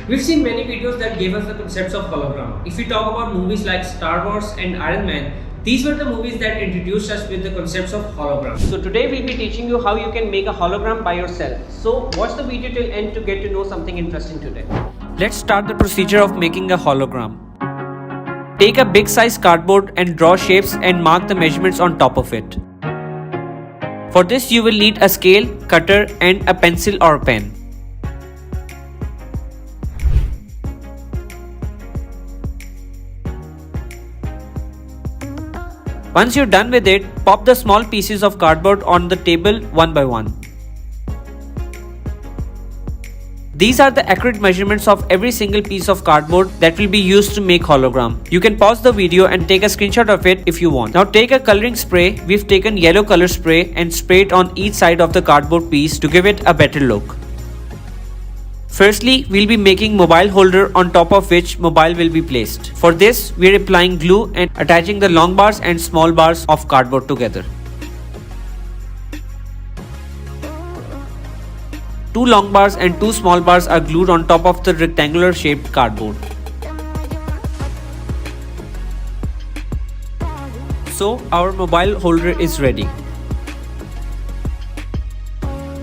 We've seen many videos that gave us the concepts of hologram. If we talk about movies like Star Wars and Iron Man, these were the movies that introduced us with the concepts of hologram. So today we'll be teaching you how you can make a hologram by yourself. So watch the video till end to get to know something interesting today. Let's start the procedure of making a hologram. Take a big size cardboard and draw shapes and mark the measurements on top of it. For this you will need a scale, cutter and a pencil or pen. Once you're done with it, pop the small pieces of cardboard on the table one by one. These are the accurate measurements of every single piece of cardboard that will be used to make hologram. You can pause the video and take a screenshot of it if you want. Now take a coloring spray. We've taken yellow color spray and spray it on each side of the cardboard piece to give it a better look. Firstly, we'll be making mobile holder on top of which mobile will be placed. For this, we're applying glue and attaching the long bars and small bars of cardboard together. Two long bars and two small bars are glued on top of the rectangular shaped cardboard. So, our mobile holder is ready.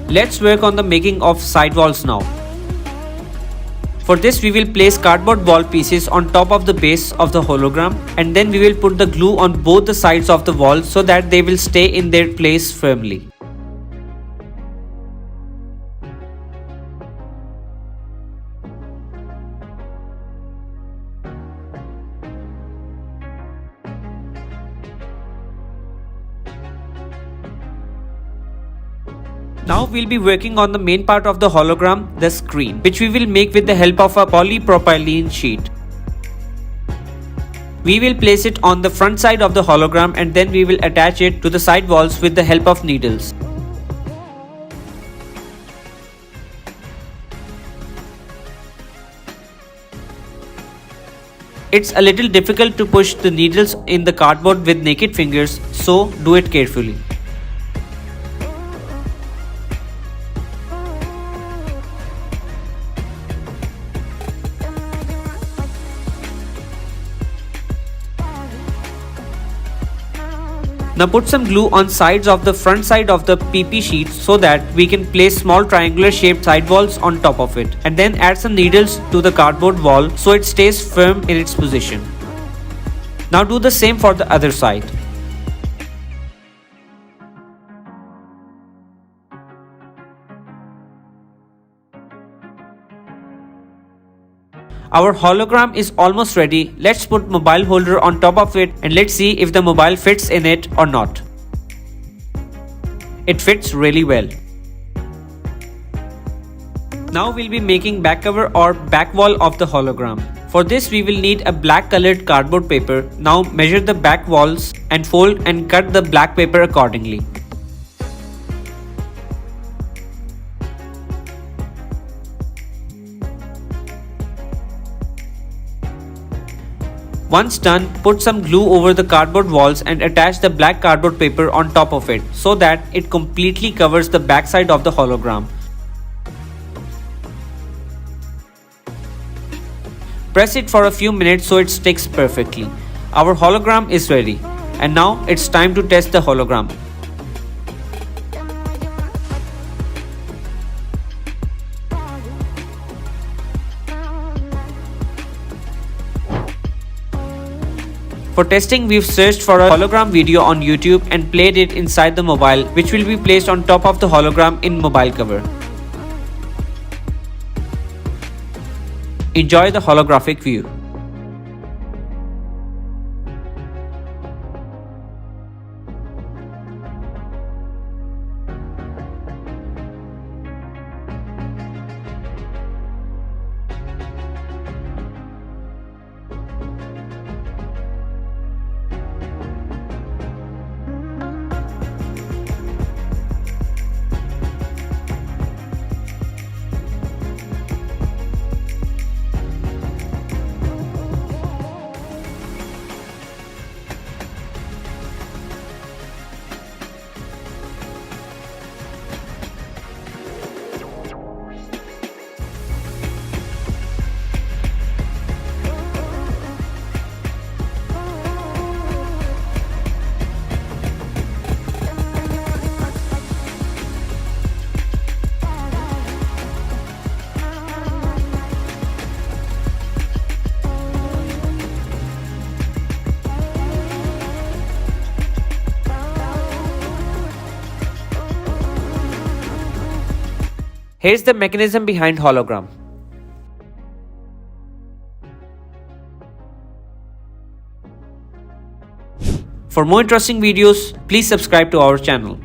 Let's work on the making of side walls now. For this we will place cardboard wall pieces on top of the base of the hologram and then we will put the glue on both the sides of the wall so that they will stay in their place firmly. Now we'll be working on the main part of the hologram, the screen, which we will make with the help of a polypropylene sheet. We will place it on the front side of the hologram and then we will attach it to the side walls with the help of needles. It's a little difficult to push the needles in the cardboard with naked fingers, so do it carefully. Now put some glue on sides of the front side of the PP sheet so that we can place small triangular shaped side walls on top of it and then add some needles to the cardboard wall so it stays firm in its position. Now do the same for the other side. Our hologram is almost ready. Let's put mobile holder on top of it and let's see if the mobile fits in it or not. It fits really well. Now we'll be making back cover or back wall of the hologram. For this we will need a black colored cardboard paper. Now measure the back walls and fold and cut the black paper accordingly. Once done, put some glue over the cardboard walls and attach the black cardboard paper on top of it so that it completely covers the back side of the hologram. Press it for a few minutes so it sticks perfectly. Our hologram is ready. And now it's time to test the hologram. For testing, we've searched for a hologram video on YouTube and played it inside the mobile, which will be placed on top of the hologram in mobile cover. Enjoy the holographic view. Here's the mechanism behind hologram. For more interesting videos, please subscribe to our channel.